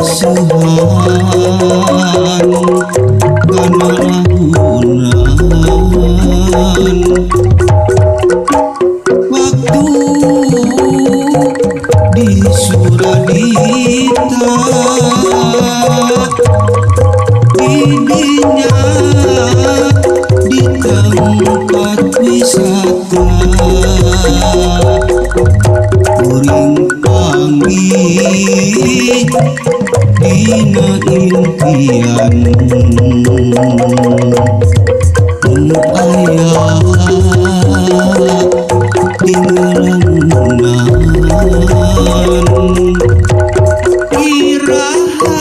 masuhan kana lahunan waktu di Suradita didinya di tempat wisata kuring panggih dina impian ayah tinggalan iraha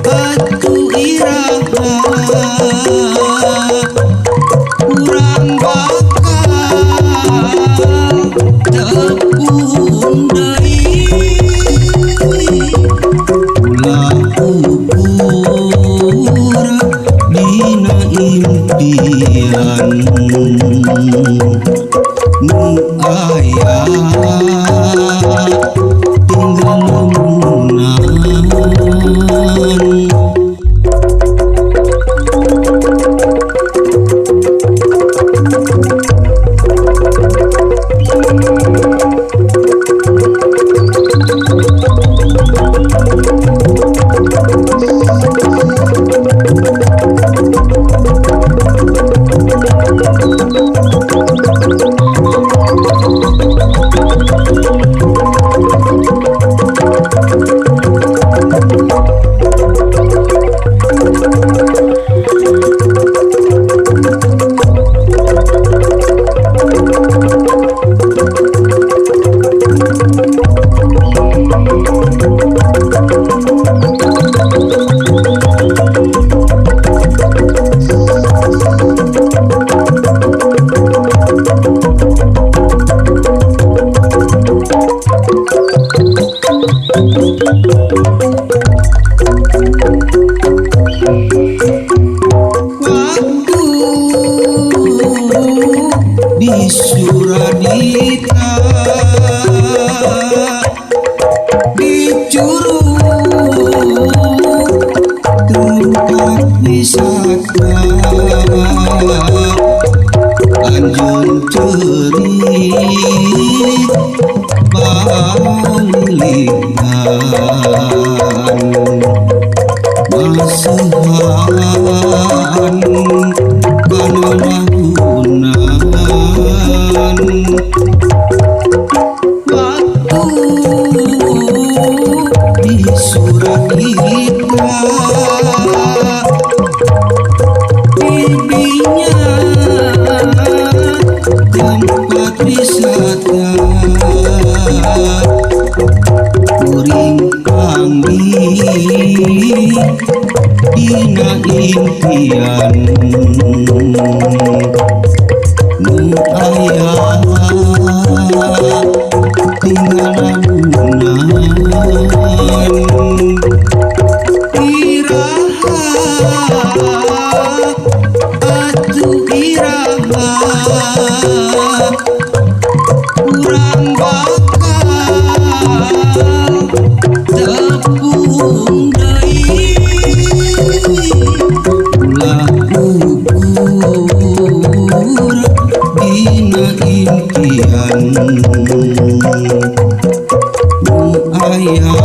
batu iraha kurang bakal tepung deui ulah ukur dina impian nu aya tinggal lamunan di Suradita di Curug tempat wisata anjeun ceurik balilingan masuhan kana lahunan waktu di Suradita didinya tempat wisata kuring panggih dina impian nu aya tinggal lamunan iraha atuh iraha kurang bakal tepung deui ulah ukur dina impian nu aya